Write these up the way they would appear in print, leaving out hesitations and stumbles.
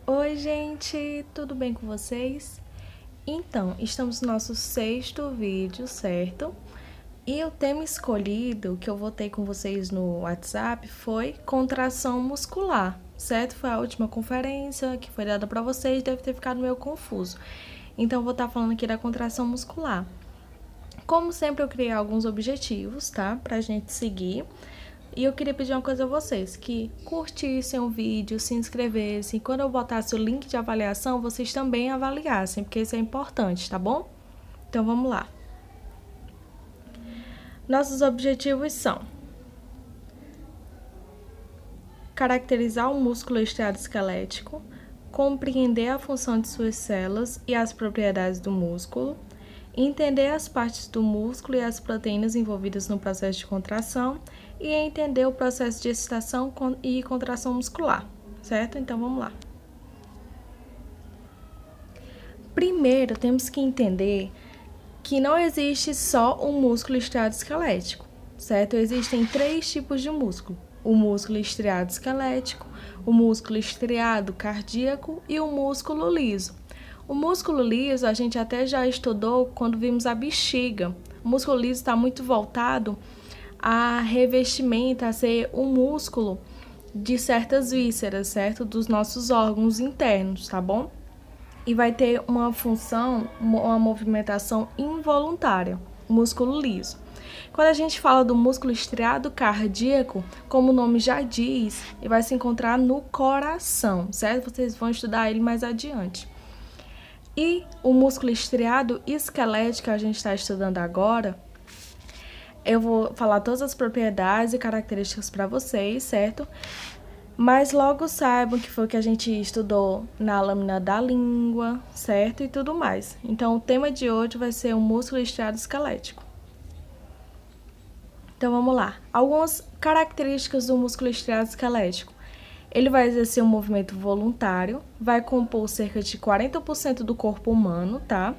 Oi, gente, tudo bem com vocês? Então, estamos no nosso 6º vídeo, certo? E o tema escolhido que eu votei com vocês no WhatsApp foi contração muscular, certo? Foi a última conferência que foi dada para vocês, deve ter ficado meio confuso. Então, eu vou estar falando aqui da contração muscular. Como sempre, eu criei alguns objetivos, tá? Pra gente seguir. E eu queria pedir uma coisa a vocês, que curtissem o vídeo, se inscrevessem. Quando eu botasse o link de avaliação, vocês também avaliassem, porque isso é importante, tá bom? Então, vamos lá. Nossos objetivos são caracterizar o músculo estriado esquelético, compreender a função de suas células e as propriedades do músculo, entender as partes do músculo e as proteínas envolvidas no processo de contração e entender o processo de excitação e contração muscular, certo? Então, vamos lá. Primeiro, temos que entender que não existe só um músculo estriado esquelético, certo? Existem 3 tipos de músculo: o músculo estriado esquelético, o músculo estriado cardíaco e o músculo liso. O músculo liso a gente até já estudou quando vimos a bexiga. O músculo liso está muito voltado a revestimento, a ser um músculo de certas vísceras, certo? Dos nossos órgãos internos, tá bom? E vai ter uma função, uma movimentação involuntária, músculo liso. Quando a gente fala do músculo estriado cardíaco, como o nome já diz, ele vai se encontrar no coração, certo? Vocês vão estudar ele mais adiante. E o músculo estriado esquelético que a gente está estudando agora, eu vou falar todas as propriedades e características para vocês, certo? Mas logo saibam que foi o que a gente estudou na lâmina da língua, certo? E tudo mais. Então, o tema de hoje vai ser o músculo estriado esquelético. Então, vamos lá. Algumas características do músculo estriado esquelético. Ele vai exercer um movimento voluntário, vai compor cerca de 40% do corpo humano, tá?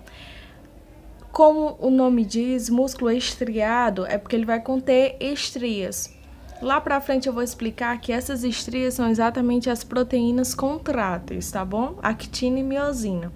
Como o nome diz, músculo estriado é porque ele vai conter estrias. Lá pra frente eu vou explicar que essas estrias são exatamente as proteínas contráteis, tá bom? Actina e miosina.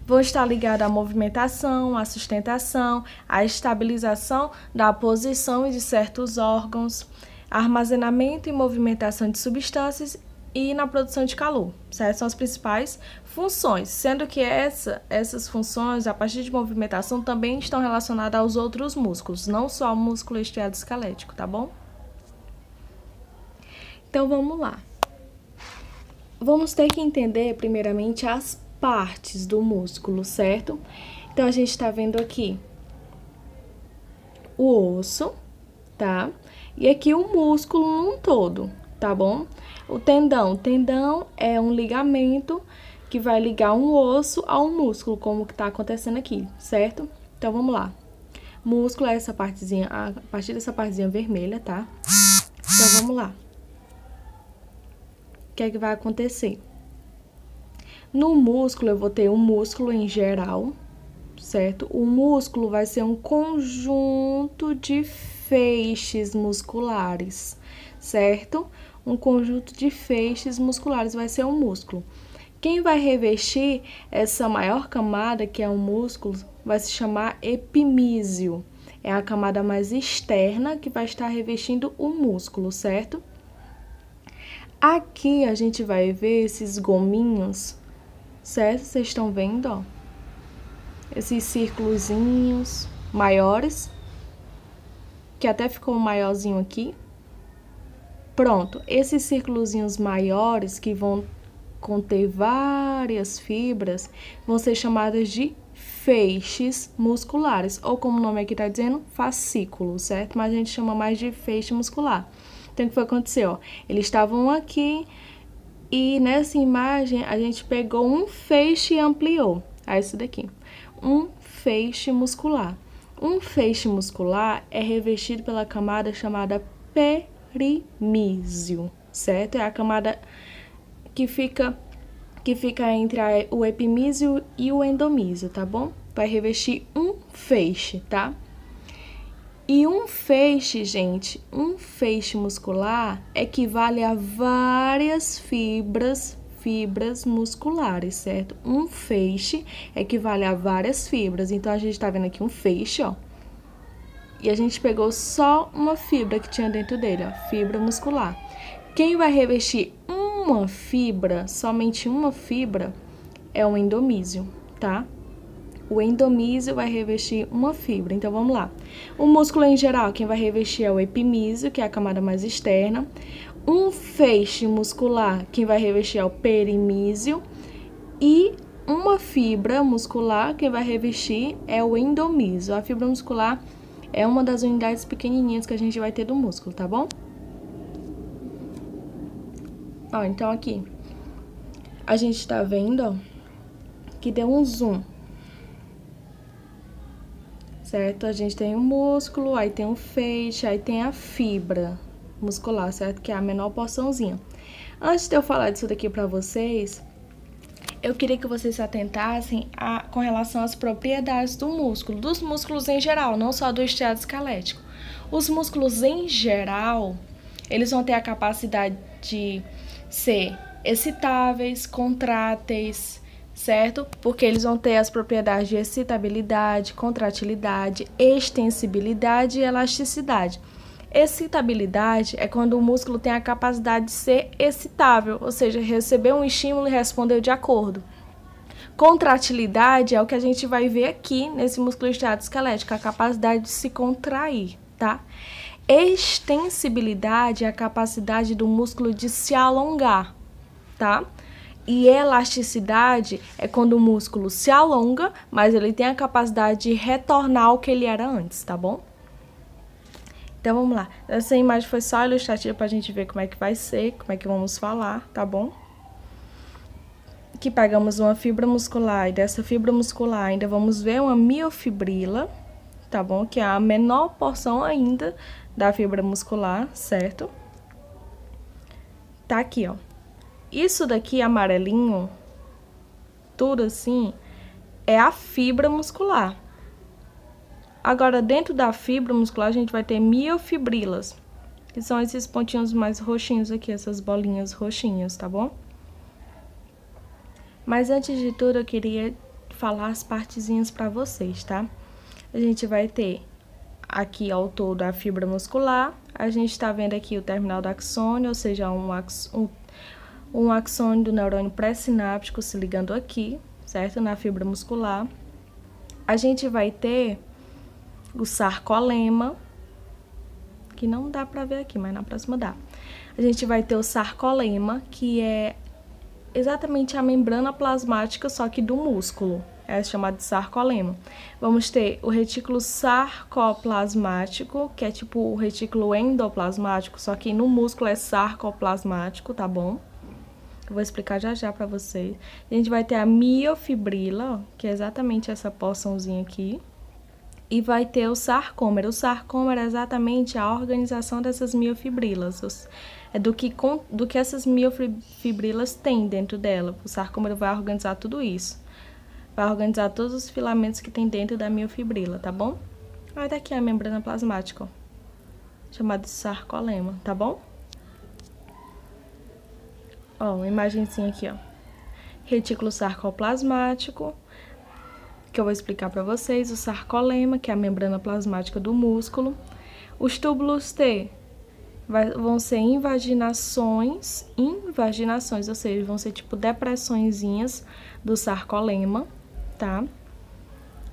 Vão estar ligadas à movimentação, à sustentação, à estabilização da posição de certos órgãos, armazenamento e movimentação de substâncias e na produção de calor, certo? São as principais funções, sendo que essas funções, a partir de movimentação, também estão relacionadas aos outros músculos, não só ao músculo estriado esquelético, tá bom? Então, vamos lá. Vamos ter que entender, primeiramente, as partes do músculo, certo? Então, a gente tá vendo aqui o osso, tá? E aqui o músculo num todo, tá bom? O tendão é um ligamento que vai ligar um osso a um músculo, como que tá acontecendo aqui, certo? Então, vamos lá. Músculo é essa partezinha, a partir dessa partezinha vermelha, tá? Então, vamos lá. O que é que vai acontecer? No músculo, eu vou ter um músculo em geral, certo? O músculo vai ser um conjunto de feixes musculares, certo? Um conjunto de feixes musculares vai ser um músculo. Quem vai revestir essa maior camada, que é um músculo, vai se chamar epimísio. É a camada mais externa que vai estar revestindo o músculo, certo? Aqui a gente vai ver esses gominhos, certo? Vocês estão vendo, ó? Esses círculozinhos maiores, que até ficou um maiorzinho aqui. Pronto, esses círculozinhos maiores que vão conter várias fibras vão ser chamadas de feixes musculares, ou como o nome aqui tá dizendo, fascículo, certo? Mas a gente chama mais de feixe muscular. Então, o que foi acontecer, ó? Eles estavam aqui e nessa imagem a gente pegou um feixe e ampliou. É isso daqui, um feixe muscular. Um feixe muscular é revestido pela camada chamada perimísio, certo? É a camada que fica entre o epimísio e o endomísio, tá bom? Vai revestir um feixe, tá? E um feixe, gente, um feixe muscular equivale a várias fibras musculares, certo? Um feixe equivale a várias fibras. Então, a gente tá vendo aqui um feixe, ó. E a gente pegou só uma fibra que tinha dentro dele, ó, fibra muscular. Quem vai revestir uma fibra, somente uma fibra, é o endomísio, tá? O endomísio vai revestir uma fibra. Então, vamos lá. O músculo em geral, quem vai revestir é o epimísio, que é a camada mais externa. Um feixe muscular, quem vai revestir é o perimísio. E uma fibra muscular, quem vai revestir é o endomísio. A fibra muscular é uma das unidades pequenininhas que a gente vai ter do músculo, tá bom? Ó, então aqui, a gente tá vendo, ó, que deu um zoom. Certo? A gente tem o músculo, aí tem o feixe, aí tem a fibra muscular, certo? Que é a menor porçãozinha. Antes de eu falar disso daqui pra vocês, eu queria que vocês se atentassem com relação às propriedades do músculo, dos músculos em geral, não só do estriado esquelético. Os músculos em geral, eles vão ter a capacidade de ser excitáveis, contráteis, certo? Porque eles vão ter as propriedades de excitabilidade, contratilidade, extensibilidade e elasticidade. Excitabilidade é quando o músculo tem a capacidade de ser excitável, ou seja, receber um estímulo e responder de acordo. Contratilidade é o que a gente vai ver aqui nesse músculo estriado esquelético, a capacidade de se contrair, tá? Extensibilidade é a capacidade do músculo de se alongar, tá? E elasticidade é quando o músculo se alonga, mas ele tem a capacidade de retornar ao que ele era antes, tá bom? Então, vamos lá. Essa imagem foi só ilustrativa pra gente ver como é que vai ser, como é que vamos falar, tá bom? Aqui pegamos uma fibra muscular e dessa fibra muscular ainda vamos ver uma miofibrila, tá bom? Que é a menor porção ainda da fibra muscular, certo? Tá aqui, ó. Isso daqui, amarelinho, tudo assim, é a fibra muscular. Agora, dentro da fibra muscular, a gente vai ter miofibrilas, que são esses pontinhos mais roxinhos aqui, essas bolinhas roxinhas, tá bom? Mas antes de tudo, eu queria falar as partezinhas pra vocês, tá? A gente vai ter aqui ao todo a fibra muscular, a gente tá vendo aqui o terminal do axônio, ou seja, um axônio do neurônio pré-sináptico se ligando aqui, certo? Na fibra muscular. A gente vai ter o sarcolema, que não dá pra ver aqui, mas na próxima dá. A gente vai ter o sarcolema, que é exatamente a membrana plasmática, só que do músculo. É chamado de sarcolema. Vamos ter o retículo sarcoplasmático, que é tipo o retículo endoplasmático, só que no músculo é sarcoplasmático, tá bom? Eu vou explicar já já pra vocês. A gente vai ter a miofibrila, ó, que é exatamente essa porçãozinha aqui. E vai ter o sarcômero. O sarcômero é exatamente a organização dessas miofibrilas. É do que essas miofibrilas têm dentro dela. O sarcômero vai organizar tudo isso. Vai organizar todos os filamentos que tem dentro da miofibrila, tá bom? Olha daqui a membrana plasmática, ó, chamada de sarcolema, tá bom? Ó, uma imagenzinha aqui, ó. Retículo sarcoplasmático, que eu vou explicar pra vocês. O sarcolema, que é a membrana plasmática do músculo. Os túbulos T vão ser invaginações, ou seja, vão ser tipo depressõezinhas do sarcolema, tá?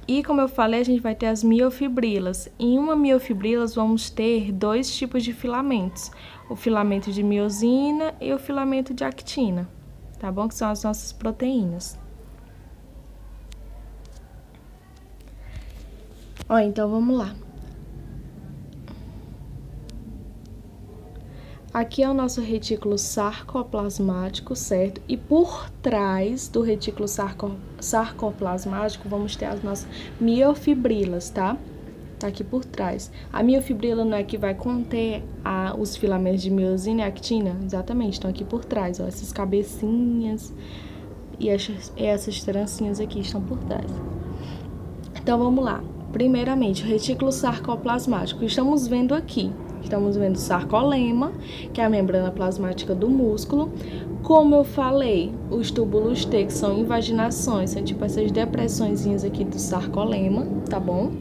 E como eu falei, a gente vai ter as miofibrilas. Em uma miofibrila, vamos ter dois tipos de filamentos. O filamento de miosina e o filamento de actina, tá bom? Que são as nossas proteínas. Ó, então vamos lá. Aqui é o nosso retículo sarcoplasmático, certo? E por trás do retículo sarcoplasmático, vamos ter as nossas miofibrilas, tá? Tá aqui por trás. A miofibrila não é que vai conter os filamentos de miosina e actina? Exatamente, estão aqui por trás, ó. Essas cabecinhas e essas trancinhas aqui estão por trás. Então, vamos lá. Primeiramente, o retículo sarcoplasmático. Estamos vendo aqui. Estamos vendo o sarcolema, que é a membrana plasmática do músculo. Como eu falei, os túbulos T, que são invaginações, são tipo essas depressõezinhas aqui do sarcolema, tá bom?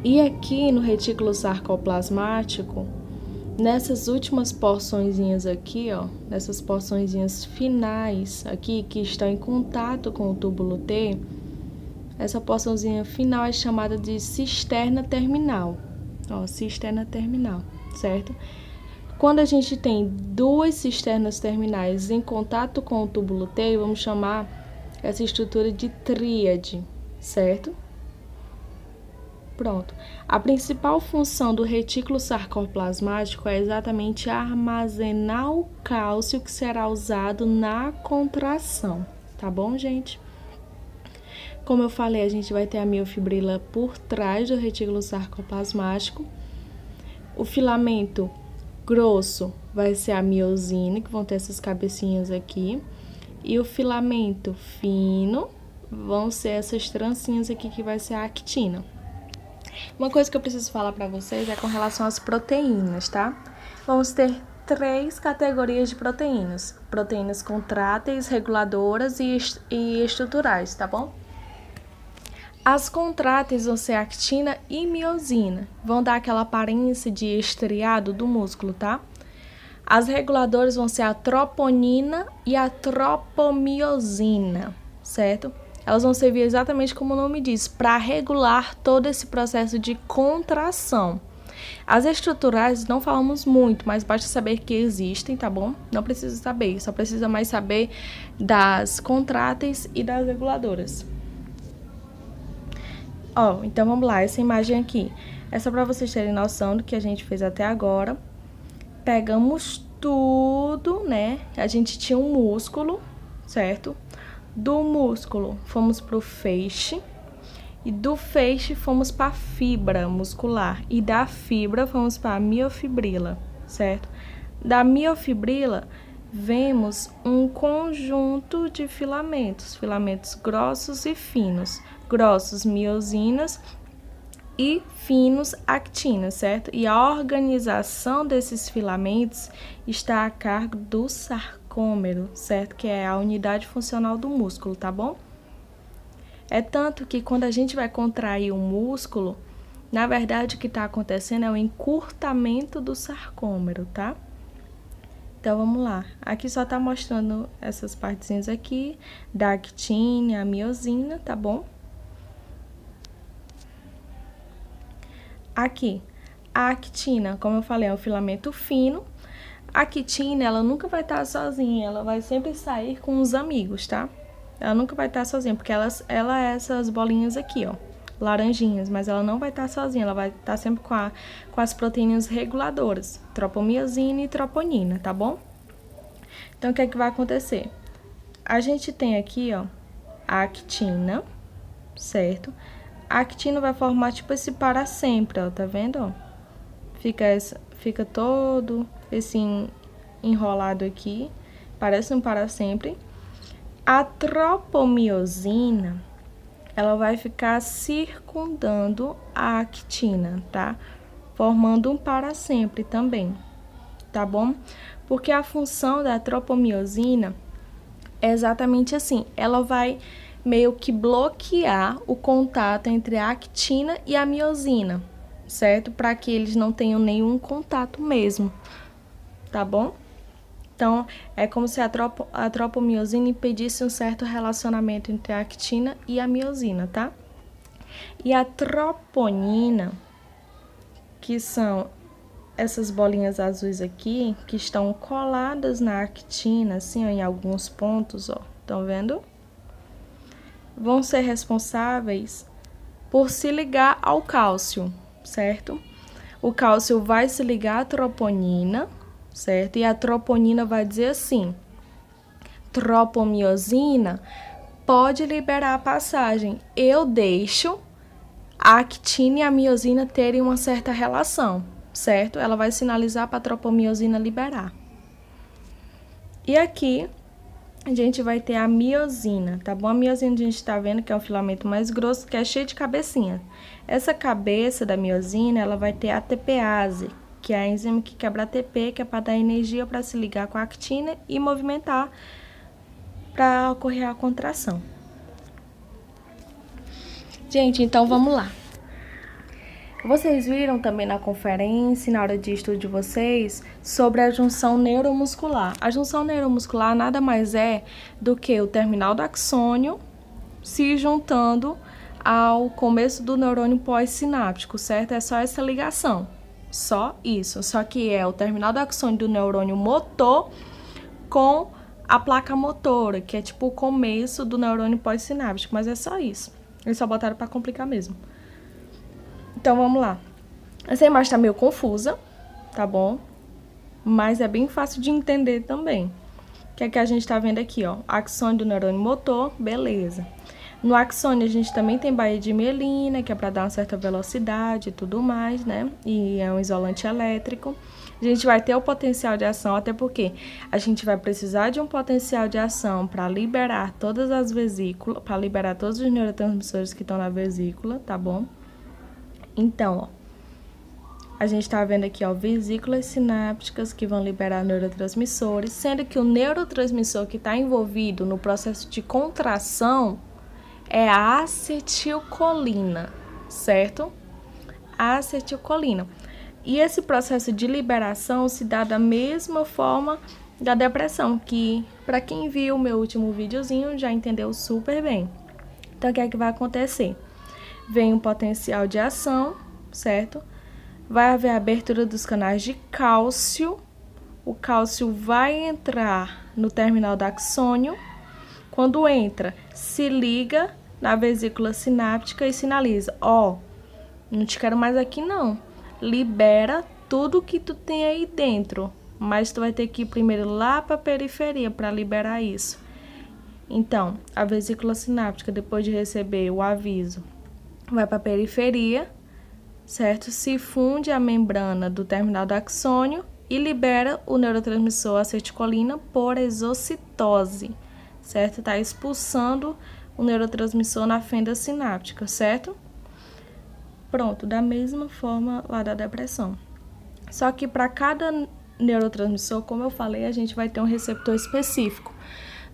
E aqui no retículo sarcoplasmático, nessas últimas porçõezinhas aqui, ó, nessas porçõezinhas finais aqui, que estão em contato com o túbulo T, essa porçãozinha final é chamada de cisterna terminal. Ó, cisterna terminal, certo? Quando a gente tem duas cisternas terminais em contato com o túbulo T, vamos chamar essa estrutura de tríade, certo? Pronto. A principal função do retículo sarcoplasmático é exatamente armazenar o cálcio que será usado na contração, tá bom, gente? Como eu falei, a gente vai ter a miofibrila por trás do retículo sarcoplasmático. O filamento grosso vai ser a miosina, que vão ter essas cabecinhas aqui. E o filamento fino vão ser essas trancinhas aqui, que vai ser a actina. Uma coisa que eu preciso falar para vocês é com relação às proteínas, tá? Vamos ter 3 categorias de proteínas. Proteínas contráteis, reguladoras e estruturais, tá bom? As contráteis vão ser actina e miosina. Vão dar aquela aparência de estriado do músculo, tá? As reguladoras vão ser a troponina e a tropomiosina, certo? Elas vão servir exatamente como o nome diz, para regular todo esse processo de contração. As estruturais não falamos muito, mas basta saber que existem, tá bom? Não precisa saber, só precisa mais saber das contráteis e das reguladoras. Ó, então vamos lá, essa imagem aqui é só para vocês terem noção do que a gente fez até agora. Pegamos tudo, né? A gente tinha um músculo, certo? Do músculo fomos para o feixe, e do feixe fomos para a fibra muscular, e da fibra fomos para a miofibrila, certo? Da miofibrila vemos um conjunto de filamentos, filamentos grossos e finos, grossos miosinas e finos actinas, certo? E a organização desses filamentos está a cargo do sarcômero, certo? Que é a unidade funcional do músculo, tá bom? É tanto que quando a gente vai contrair um músculo, na verdade o que está acontecendo é o encurtamento do sarcômero, tá? Então, vamos lá. Aqui só tá mostrando essas partezinhas aqui, da actina, a miosina, tá bom? Aqui, a actina, como eu falei, é um filamento fino. A actina, ela nunca vai estar sozinha, ela vai sempre sair com os amigos, tá? Ela nunca vai estar sozinha, porque ela é essas bolinhas aqui, ó, laranjinhas, mas ela não vai estar sozinha, ela vai estar sempre com as proteínas reguladoras, tropomiosina e troponina, tá bom? Então, o que é que vai acontecer? A gente tem aqui, ó, a actina, certo? A actina vai formar tipo esse para sempre, ó, tá vendo, ó? Fica todo esse enrolado aqui, parece um para sempre. A tropomiosina, ela vai ficar circundando a actina, tá? Formando um para sempre também, tá bom? Porque a função da tropomiosina é exatamente assim, ela vai meio que bloquear o contato entre a actina e a miosina, certo? Para que eles não tenham nenhum contato mesmo, tá bom? Então, é como se a tropomiosina impedisse um certo relacionamento entre a actina e a miosina, tá? E a troponina, que são essas bolinhas azuis aqui, que estão coladas na actina, assim, ó, em alguns pontos, ó, estão vendo? Vão ser responsáveis por se ligar ao cálcio, certo? O cálcio vai se ligar à troponina, certo? E a troponina vai dizer assim: tropomiosina pode liberar a passagem. Eu deixo a actina e a miosina terem uma certa relação, certo? Ela vai sinalizar para a tropomiosina liberar. E aqui a gente vai ter a miosina, tá bom? A miosina a gente tá vendo que é um filamento mais grosso, que é cheio de cabecinha. Essa cabeça da miosina, ela vai ter a ATPase, que é a enzima que quebra ATP, que é para dar energia para se ligar com a actina e movimentar para ocorrer a contração. Gente, então vamos lá. Vocês viram também na conferência, na hora de estudo de vocês, sobre a junção neuromuscular. A junção neuromuscular nada mais é do que o terminal do axônio se juntando ao começo do neurônio pós-sináptico, certo? É só essa ligação, só isso. Só que é o terminal do axônio do neurônio motor com a placa motora, que é tipo o começo do neurônio pós-sináptico, mas é só isso. Eles só botaram para complicar mesmo. Então, vamos lá. Essa imagem tá meio confusa, tá bom? Mas é bem fácil de entender também. O que é que a gente tá vendo aqui, ó? Axônio do neurônio motor, beleza. No axônio, a gente também tem baía de mielina, que é para dar uma certa velocidade e tudo mais, né? E é um isolante elétrico. A gente vai ter o potencial de ação, até porque a gente vai precisar de um potencial de ação para liberar todas as vesículas, para liberar todos os neurotransmissores que estão na vesícula, tá bom? Então, ó, a gente tá vendo aqui, ó, vesículas sinápticas que vão liberar neurotransmissores, sendo que o neurotransmissor que está envolvido no processo de contração é a acetilcolina, certo? A acetilcolina. E esse processo de liberação se dá da mesma forma da depressão, que para quem viu o meu último videozinho já entendeu super bem. Então, o que é que vai acontecer? Vem um potencial de ação, certo? Vai haver a abertura dos canais de cálcio. O cálcio vai entrar no terminal do axônio. Quando entra, se liga na vesícula sináptica e sinaliza: ó, não te quero mais aqui não. Libera tudo que tu tem aí dentro, mas tu vai ter que ir primeiro lá para a periferia para liberar isso. Então, a vesícula sináptica, depois de receber o aviso, vai para a periferia, certo? Se funde a membrana do terminal do axônio e libera o neurotransmissor acetilcolina por exocitose, certo? Tá expulsando o neurotransmissor na fenda sináptica, certo? Pronto, da mesma forma lá da depressão. Só que para cada neurotransmissor, como eu falei, a gente vai ter um receptor específico.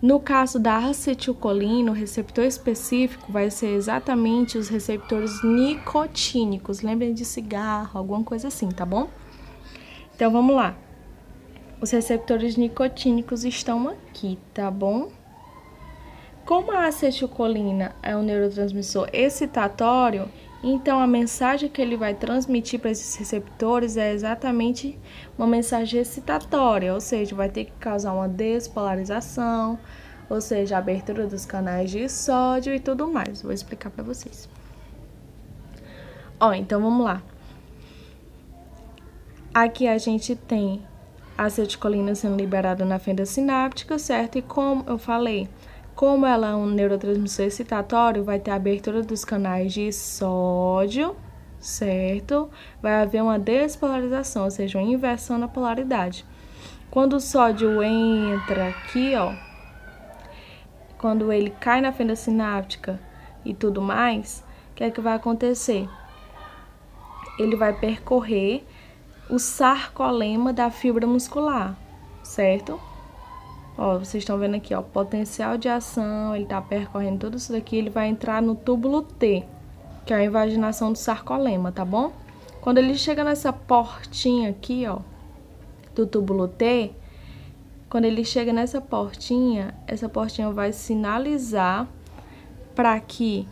No caso da acetilcolina, o receptor específico vai ser exatamente os receptores nicotínicos. Lembrem de cigarro, alguma coisa assim, tá bom? Então, vamos lá. Os receptores nicotínicos estão aqui, tá bom? Como a acetilcolina é um neurotransmissor excitatório, então a mensagem que ele vai transmitir para esses receptores é exatamente uma mensagem excitatória, ou seja, vai ter que causar uma despolarização, ou seja, a abertura dos canais de sódio e tudo mais. Vou explicar para vocês. Ó, então vamos lá. Aqui a gente tem a acetilcolina sendo liberada na fenda sináptica, certo? E como eu falei, como ela é um neurotransmissor excitatório, vai ter a abertura dos canais de sódio, certo? Vai haver uma despolarização, ou seja, uma inversão na polaridade. Quando o sódio entra aqui, ó, quando ele cai na fenda sináptica e tudo mais, o que é que vai acontecer? Ele vai percorrer o sarcolema da fibra muscular, certo? Ó, vocês estão vendo aqui, ó, potencial de ação, ele tá percorrendo tudo isso daqui, ele vai entrar no túbulo T, que é a invaginação do sarcolema, tá bom? Quando ele chega nessa portinha aqui, ó, do túbulo T, quando ele chega nessa portinha, essa portinha vai sinalizar para que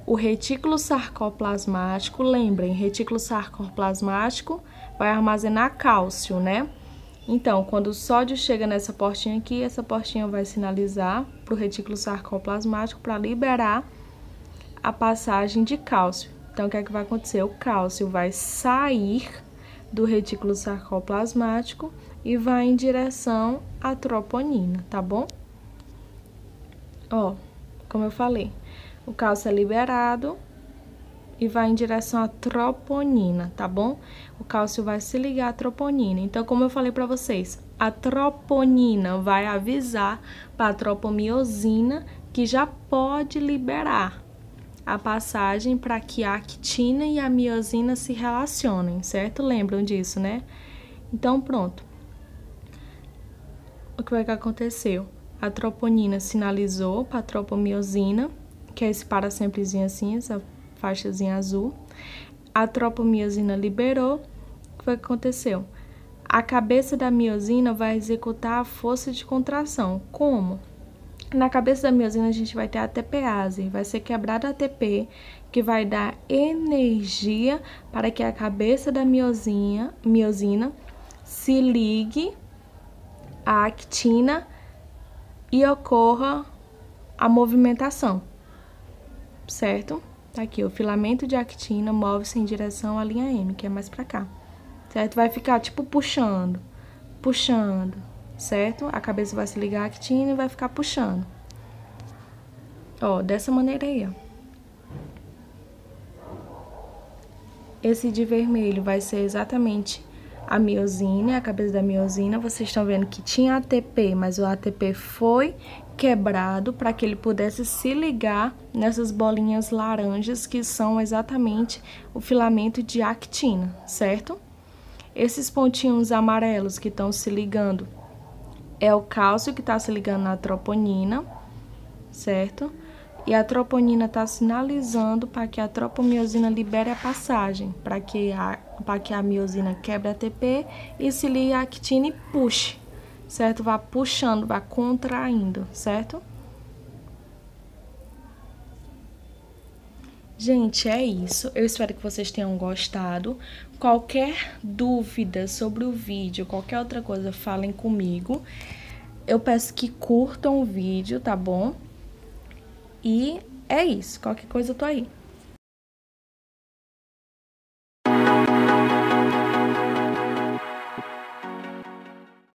o retículo sarcoplasmático, lembrem, retículo sarcoplasmático vai armazenar cálcio, né? Então, quando o sódio chega nessa portinha aqui, essa portinha vai sinalizar para o retículo sarcoplasmático para liberar a passagem de cálcio. Então, o que é que vai acontecer? O cálcio vai sair do retículo sarcoplasmático e vai em direção à troponina, tá bom? Ó, como eu falei, o cálcio é liberado e vai em direção à troponina, tá bom? O cálcio vai se ligar à troponina. Então, como eu falei para vocês, A troponina vai avisar para a tropomiosina que já pode liberar a passagem para que a actina e a miosina se relacionem, certo? Lembram disso, né? Então, pronto. O que vai que aconteceu? A troponina sinalizou para a tropomiosina, que é esse para semprezinho assim, essa faixazinha azul. A tropomiosina liberou. O que foi que aconteceu? A cabeça da miosina vai executar a força de contração. Como? Na cabeça da miosina a gente vai ter a ATPase, vai ser quebrada a ATP, que vai dar energia para que a cabeça da miosina se ligue à actina e ocorra a movimentação, certo? Tá aqui, o filamento de actina move-se em direção à linha M, que é mais pra cá, certo? Vai ficar tipo puxando, certo? A cabeça vai se ligar à actina e vai ficar puxando. Ó, dessa maneira aí, ó. Esse de vermelho vai ser exatamente a miosina, a cabeça da miosina. Vocês estão vendo que tinha ATP, mas o ATP foi quebrado para que ele pudesse se ligar nessas bolinhas laranjas que são exatamente o filamento de actina, certo? Esses pontinhos amarelos que estão se ligando é o cálcio que está se ligando na troponina, certo? E a troponina está sinalizando para que a tropomiosina libere a passagem, para que a miosina quebre a ATP e se ligue à actina e puxe, certo? Vá puxando, vá contraindo, certo? Gente, é isso. Eu espero que vocês tenham gostado. Qualquer dúvida sobre o vídeo, qualquer outra coisa, falem comigo. Eu peço que curtam o vídeo, tá bom? E é isso. Qualquer coisa eu tô aí.